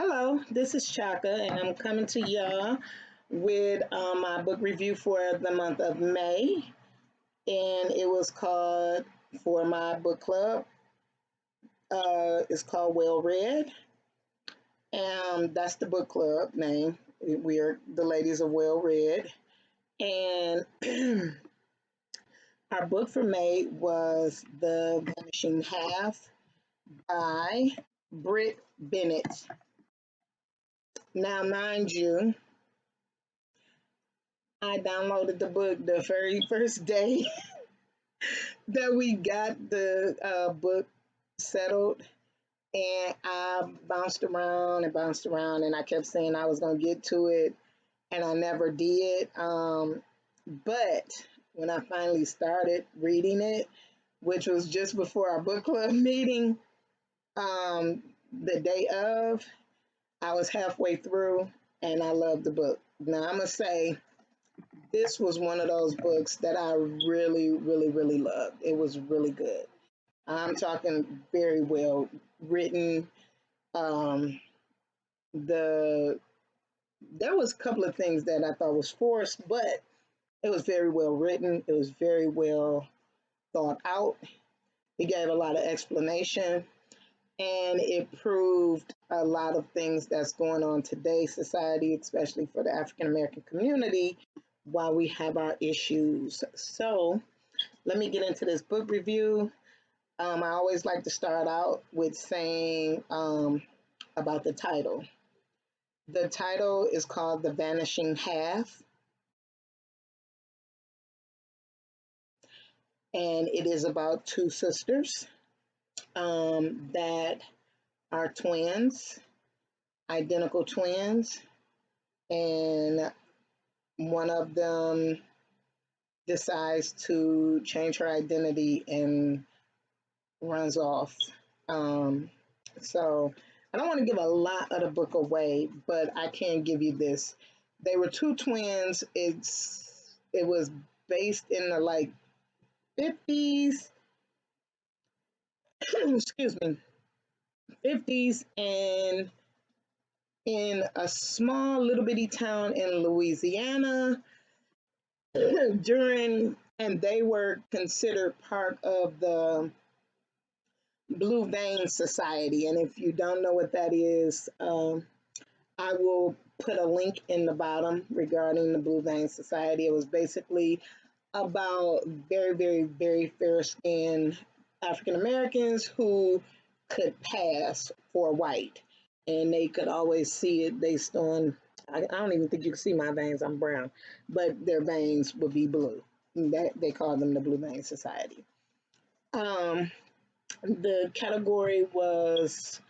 Hello, this is Choka, and I'm coming to y'all with my book review for the month of May, and it was called for my book club. It's called Well Read, and that's the book club name. We are the ladies of Well Read, and our book for May was The Vanishing Half by Brit Bennett. Now, mind you, I downloaded the book the very first day that we got the book settled, and I bounced around, and I kept saying I was going to get to it, and I never did. But when I finally started reading it, which was just before our book club meeting, um, the day of, I was halfway through, and I loved the book. Now, I'm going to say, this was one of those books that I really, really, really loved. It was really good. I'm talking very well written. Um, the There was a couple of things that I thought was forced, but it was very well written. It was very well thought out. It gave a lot of explanation, and it proved a lot of things that's going on today's society, especially for the African American community, while we have our issues. So let me get into this book review. I always like to start out with saying about the title. The title is called The Vanishing Half, and it is about two sisters that are twins, identical twins, and one of them decides to change her identity and runs off. Um, so I don't want to give a lot of the book away, but I can give you this. They were two twins. It was based in the like 50s, excuse me, 50s, and in a small little bitty town in Louisiana during, and they were considered part of the Blue Vein Society. And if you don't know what that is, I will put a link in the bottom regarding the Blue Vein Society. It was basically about very, very, very fair skinned African Americans who could pass for white. And they could always see it based on, I don't even think you can see my veins, I'm brown, but their veins would be blue. That, they call them the Blue Vein Society. Um, the category was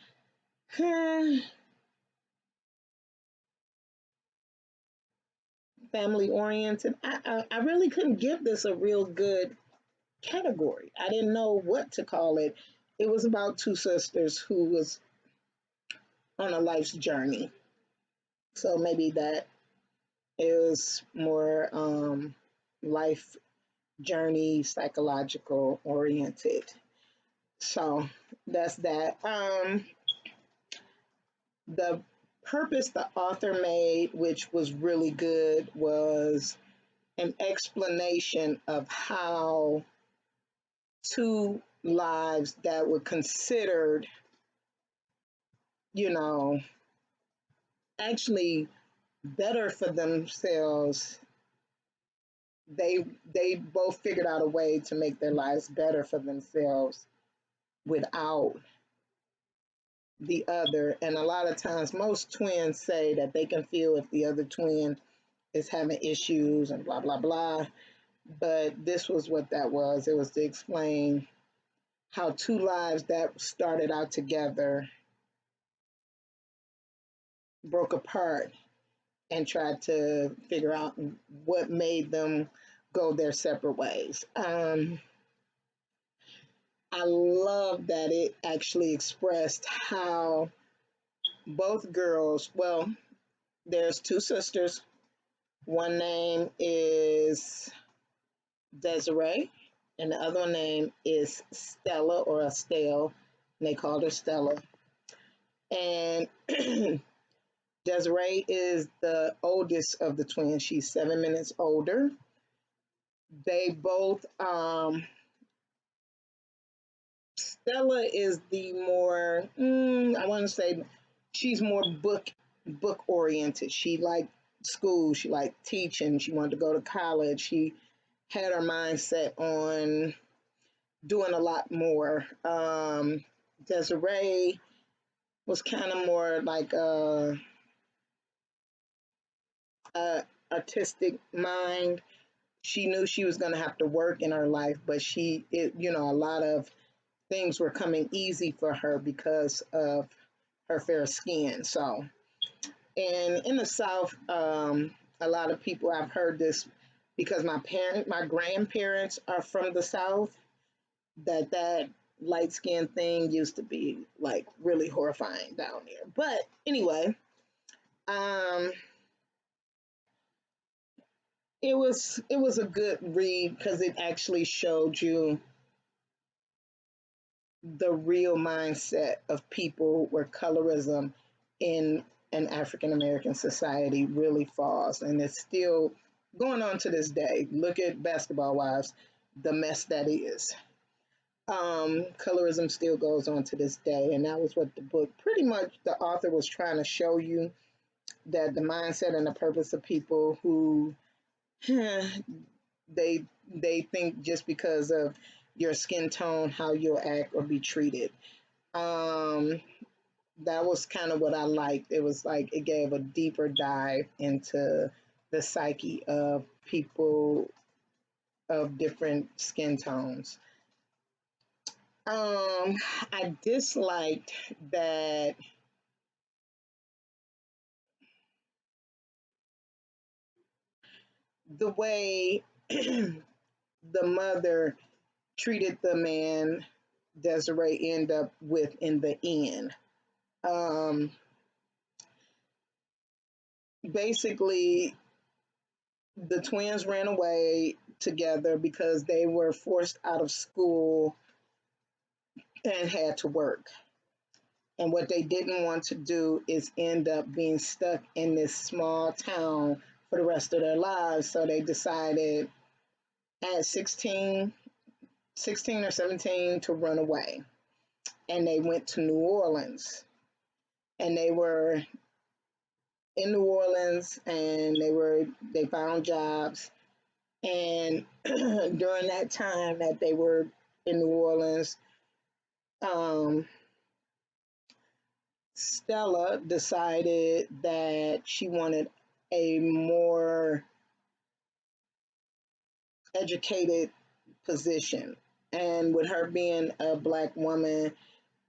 family oriented. I really couldn't give this a real good category. I didn't know what to call it. It was about two sisters who was on a life's journey. So maybe that is more life journey, psychological oriented. So that's that. The purpose the author made, which was really good, was an explanation of how two lives that were considered, you know, actually better for themselves. They both figured out a way to make their lives better for themselves without the other. And a lot of times, most twins say that they can feel if the other twin is having issues and blah, blah, blah. But this was what that was. It was to explain how two lives that started out together broke apart and tried to figure out what made them go their separate ways. I love that it actually expressed how both girls, well, there's two sisters. One name is Desiree, and the other one name is Stella or Estelle, and they called her Stella. And Desiree is the oldest of the twins. She's 7 minutes older. They both, Stella is the more, I want to say, she's more book oriented. She liked school. She liked teaching. She wanted to go to college. She had her mindset on doing a lot more. Desiree was kind of more like a artistic mind. She knew she was going to have to work in her life, but a lot of things were coming easy for her because of her fair skin. So, and in the South, a lot of people, I've heard this because my grandparents are from the South, that light skin thing used to be like really horrifying down there. But anyway, um, it was a good read because it actually showed you the real mindset of people where colorism in an African American society really falls, and it's still going on to this day. Look at Basketball Wives, the mess that is. Colorism still goes on to this day, and that was what the book pretty much the author was trying to show you, that the mindset and the purpose of people who they they think just because of your skin tone how you'll act or be treated. Um, that was kind of what I liked. It was like it gave a deeper dive into the psyche of people of different skin tones. I disliked that the way the mother treated the man Desiree ended up with in the end. Um, Basically, the twins ran away together because they were forced out of school and had to work. And what they didn't want to do is end up being stuck in this small town for the rest of their lives. So they decided at 16 or 17 to run away. And they went to New Orleans. And they were in New Orleans and they found jobs. And during that time that they were in New Orleans, um, Stella decided that she wanted a more educated position. And with her being a black woman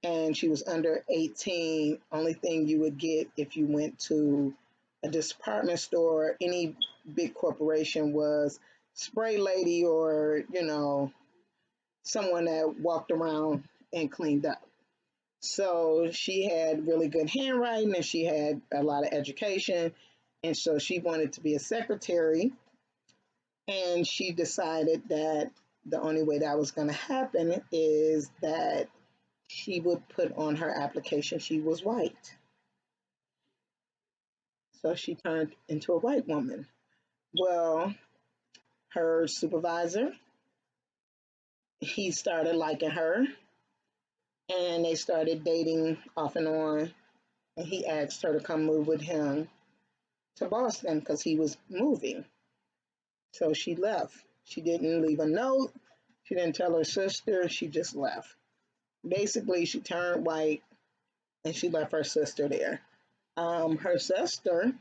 and she was under 18, only thing you would get if you went to a department store, any big corporation, was spray lady or, someone that walked around and cleaned up. So she had really good handwriting and she had a lot of education. And so she wanted to be a secretary. And she decided that the only way that was going to happen is that she would put on her application she was white. So she turned into a white woman. Well, her supervisor, he started liking her and they started dating off and on. And he asked her to come move with him to Boston because he was moving. So she left. She didn't leave a note. She didn't tell her sister. She just left. Basically, she turned white and she left her sister there. Her sister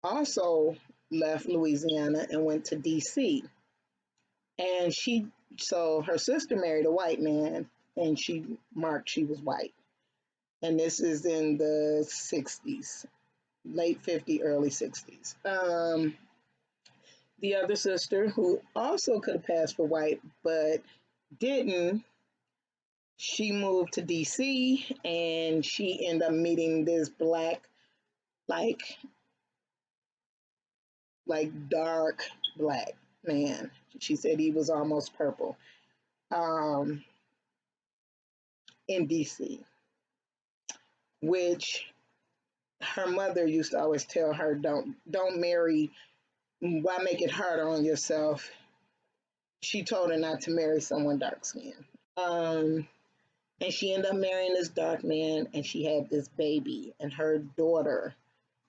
also left Louisiana and went to DC. And so her sister married a white man and she marked she was white. And this is in the 60s, late 50s, early 60s. The other sister, who also could have passed for white but didn't, she moved to DC and she ended up meeting this black, like dark black man. She said he was almost purple, um, in DC. which her mother used to always tell her, don't marry. Why make it harder on yourself? She told her not to marry someone dark skinned. Um, and she ended up marrying this dark man, and she had this baby, and her daughter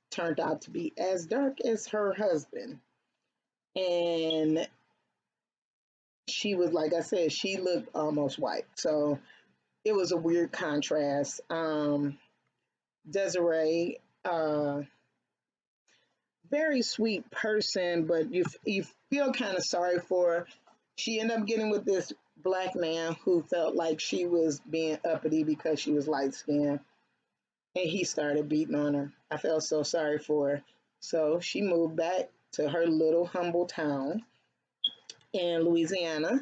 turned out to be as dark as her husband. And she was, like I said, she looked almost white. So it was a weird contrast. Desiree, very sweet person, but you feel kind of sorry for her. She ended up getting with this black man who felt like she was being uppity because she was light skinned, and he started beating on her. I felt so sorry for her. So she moved back to her little humble town in Louisiana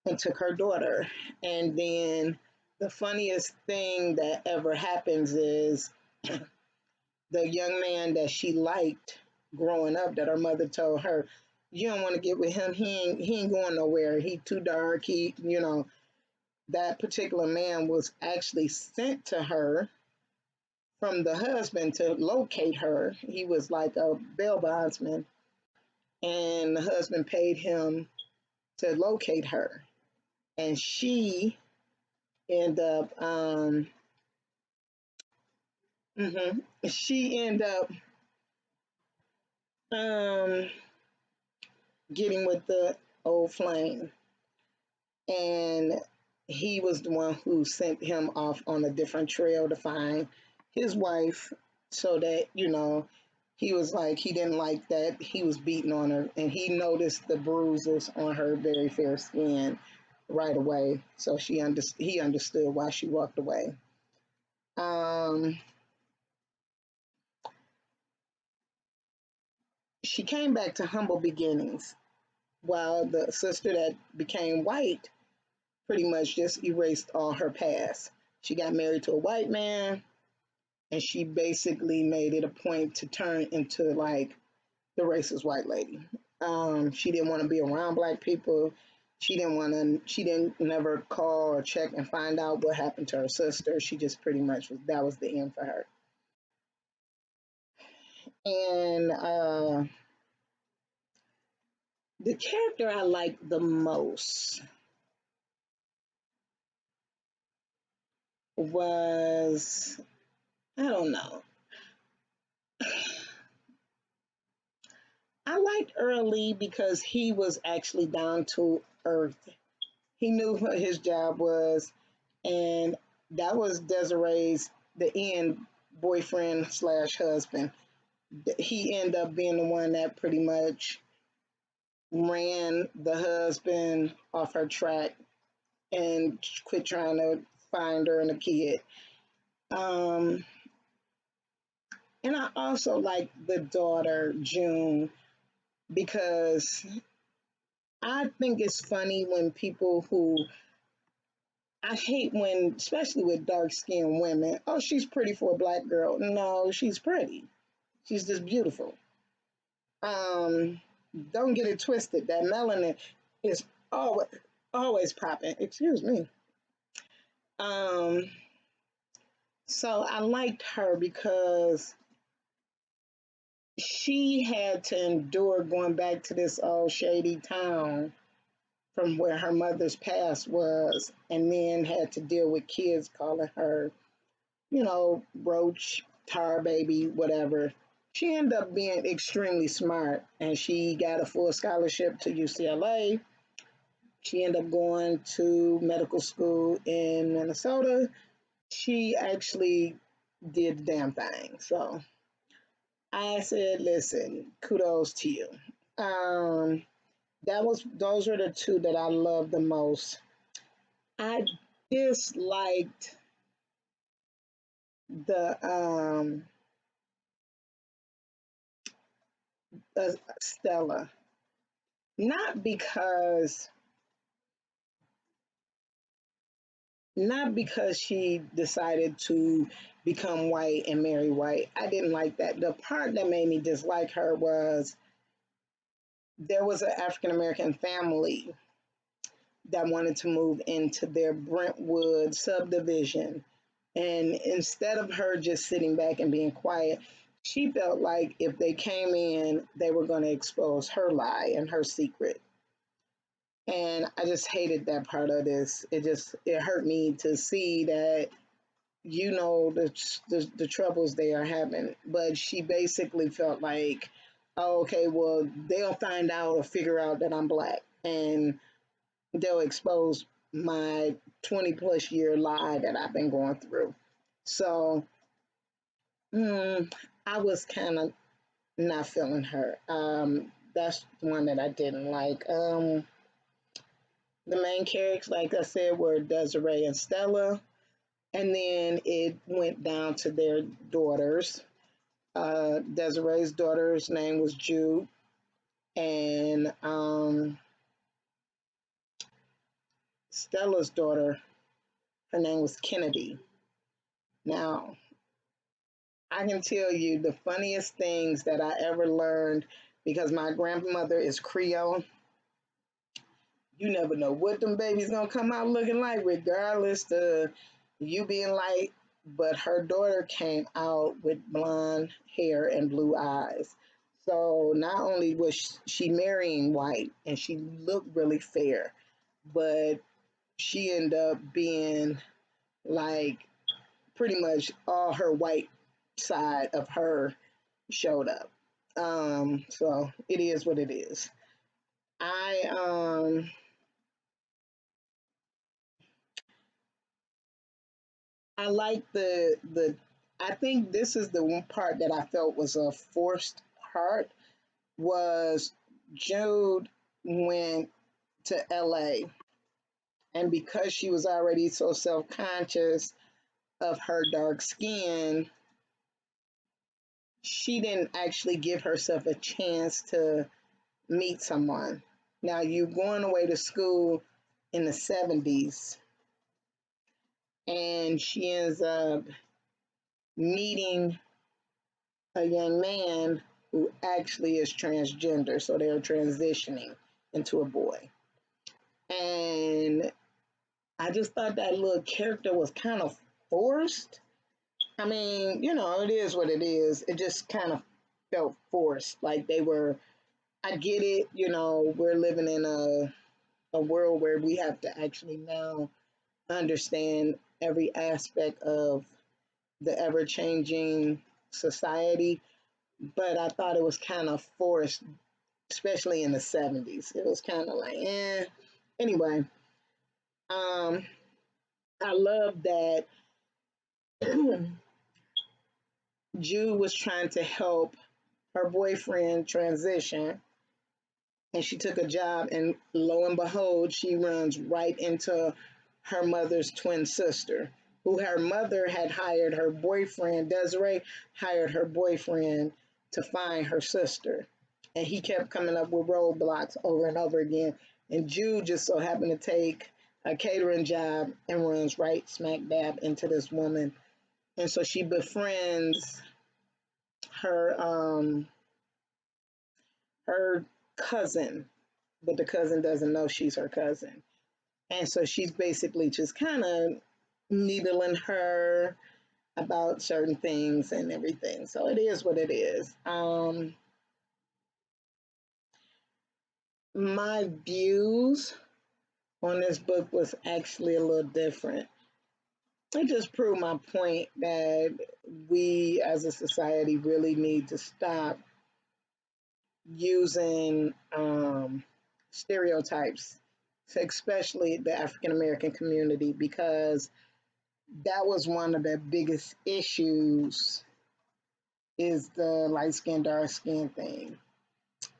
and took her daughter. And then the funniest thing that ever happens is the young man that she liked growing up, that her mother told her, you don't want to get with him. He ain't going nowhere. He too dark. That particular man was actually sent to her from the husband to locate her. He was like a bail bondsman, and the husband paid him to locate her. And ended up, she ended up um, getting with the old flame, and he was the one who sent him off on a different trail to find his wife, so that he was like, he didn't like that he was beating on her, and he noticed the bruises on her very fair skin right away, so he understood why she walked away. um she came back to humble beginnings, while the sister that became white pretty much just erased all her past. She got married to a white man, and she basically made it a point to turn into like the racist white lady. She didn't want to be around black people. She didn't never call or check and find out what happened to her sister. She just pretty much that was the end for her. And the character I liked the most was, I don't know. I liked Early because he was actually down to earth. He knew what his job was, and that was Desiree's the end boyfriend slash husband. He ended up being the one that pretty much ran the husband off her track and quit trying to find her and the kid. Um, and I also like the daughter June, because I think it's funny when people who, I hate when, especially with dark skinned women, oh, she's pretty for a black girl. No, she's pretty. She's just beautiful. Um, don't get it twisted. That melanin is always always popping. Excuse me. Um, so I liked her because she had to endure going back to this old shady town from where her mother's past was, and then had to deal with kids calling her, roach, tar baby, whatever. She ended up being extremely smart, and she got a full scholarship to UCLA. She ended up going to medical school in Minnesota. She actually did the damn thing. So I said, listen, kudos to you. Um, those were the two that I loved the most. I disliked the Stella, not because not because she decided to become white and marry white. I didn't like that. The part that made me dislike her was there was an African American family that wanted to move into their Brentwood subdivision, And instead of her just sitting back and being quiet, she felt like if they came in, they were going to expose her lie and her secret. And I just hated that part of this. It hurt me to see that the troubles they are having. But she basically felt like, oh, okay, well they'll find out or figure out that I'm black, and they'll expose my 20 plus year lie that I've been going through. So I was kind of not feeling her. That's one that I didn't like. The main characters, like I said, were Desiree and Stella, and then it went down to their daughters. Desiree's daughter's name was Jude, and Stella's daughter, her name was Kennedy. Now, I can tell you the funniest things that I ever learned because my grandmother is Creole. You never know what them babies gonna come out looking like, regardless to you being light. But her daughter came out with blonde hair and blue eyes. So not only was she marrying white and she looked really fair, but she ended up being like pretty much all her white side of her showed up. So it is what it is. I I like the I think this is the one part that I felt was a forced part was Jude went to LA, and because she was already so self-conscious of her dark skin, she didn't actually give herself a chance to meet someone. Now you going away to school in the 70s, and she ends up meeting a young man who actually is transgender, so they're transitioning into a boy. And I just thought that little character was kind of forced. I mean, it is what it is. It just kind of felt forced. Like they were, I get it, we're living in a world where we have to actually now understand every aspect of the ever changing society. But I thought it was kind of forced, especially in the 70s. It was kind of like, eh. Anyway, um, I love that Jude was trying to help her boyfriend transition, and she took a job, and lo and behold, she runs right into her mother's twin sister, who her mother had hired her boyfriend. Desiree hired her boyfriend to find her sister, and he kept coming up with roadblocks over and over again. And Jude just so happened to take a catering job and runs right smack dab into this woman, and so she befriends her her cousin, but the cousin doesn't know she's her cousin. And so she's basically just kind of needling her about certain things and everything. So it is what it is. My views on this book was actually a little different. It just proved my point that we as a society really need to stop using stereotypes, especially the African American community, because that was one of the biggest issues is the light skin, dark skin thing.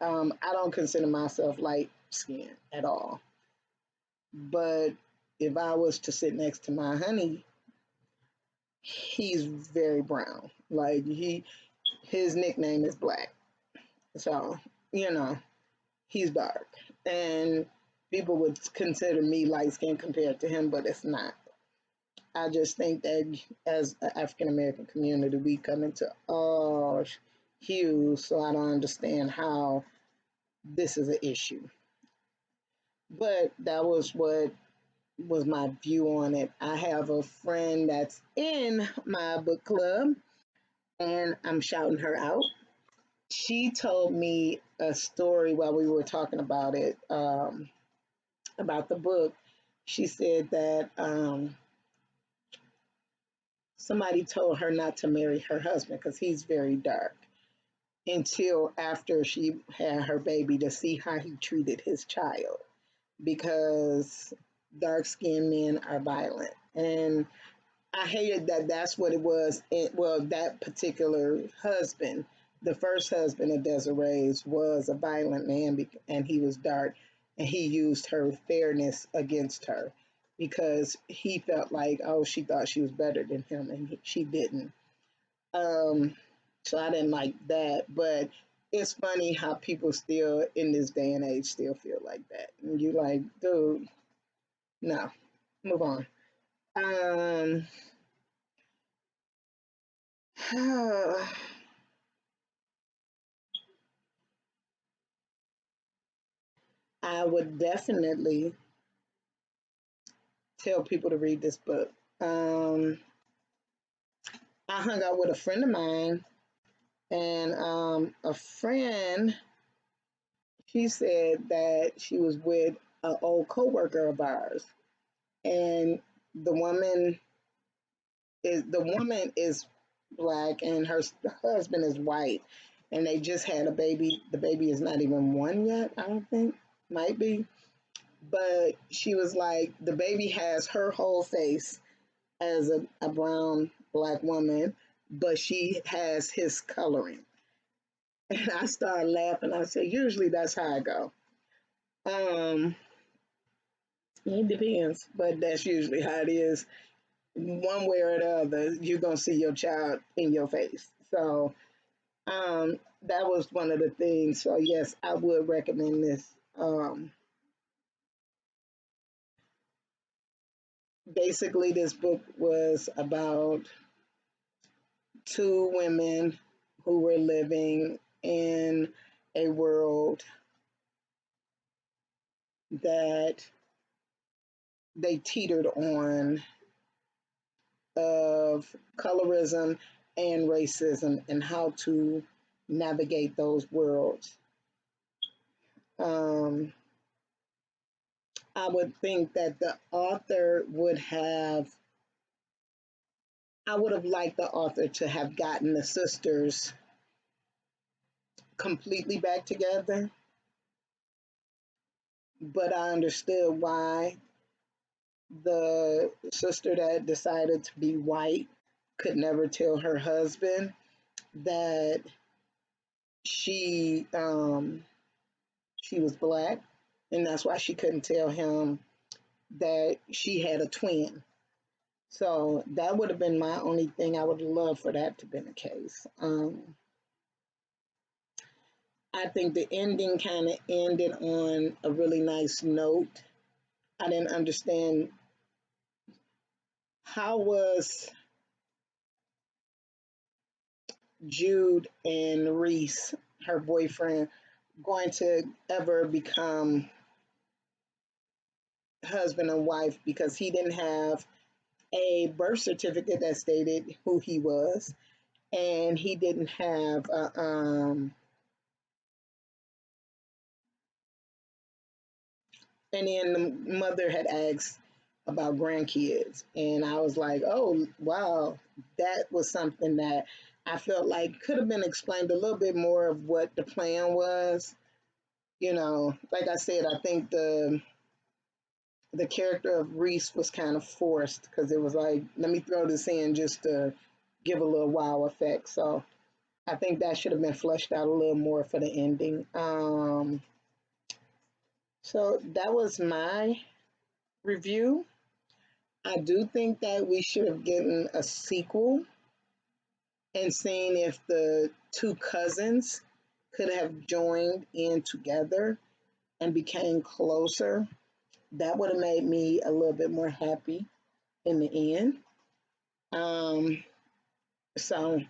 I don't consider myself light skin at all. But if I was to sit next to my honey, he's very brown. Like his nickname is Black. So, you know, he's dark. And people would consider me light skinned compared to him, but it's not. I just think that as an African American community, we come into all hues, so I don't understand how this is an issue. But that was what was my view on it. I have a friend that's in my book club, and I'm shouting her out. She told me a story while we were talking about it, about the book. She said that somebody told her not to marry her husband because he's very dark until after she had her baby to see how he treated his child because dark skinned men are violent. And I hated that that's what it was. Well, that particular husband, the first husband of Desiree's, was a violent man and he was dark and he used her fairness against her because he felt like, oh, she thought she was better than him and she didn't. Um, so I didn't like that. But it's funny how people still, in this day and age, still feel like that. And you like, dude, no, move on. Um, I would definitely tell people to read this book. Um, I hung out with a friend of mine, and a friend, she said that she was with an old coworker of ours, and the woman the woman is black, and her husband is white, and they just had a baby. The baby is not even one yet, I don't think, might be. But she was like, the baby has her whole face as a brown black woman, but she has his coloring. And I started laughing. I said, usually that's how I go. Um, it depends, but that's usually how it is. One way or the other, you're gonna see your child in your face. So that was one of the things. So yes, I would recommend this. Basically, this book was about two women who were living in a world that they teetered on of colorism and racism and how to navigate those worlds. Um, I would think that the author would have, I would have liked the author to have gotten the sisters completely back together, but I understood why the sister that decided to be white could never tell her husband that she she was black, and that's why she couldn't tell him that she had a twin. So that would have been my only thing. I would love for that to have been the case. I think the ending kind of ended on a really nice note. I didn't understand how was Jude and Reese, her boyfriend, going to ever become husband and wife because he didn't have a birth certificate that stated who he was, and he didn't have and then the mother had asked about grandkids, and I was like, oh wow, that was something that I felt like could have been explained a little bit more of what the plan was. You know, like I said, I think the character of Reese was kind of forced because it was like, let me throw this in just to give a little wow effect. So I think that should have been fleshed out a little more for the ending. So that was my review. I do think that we should have gotten a sequel and seen if the two cousins could have joined in together and became closer. That would have made me a little bit more happy in the end. Um, so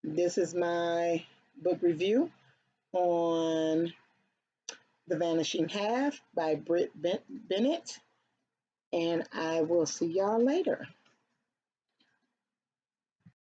this is my book review on The Vanishing Half by Brit Bennett. and I will see y'all later.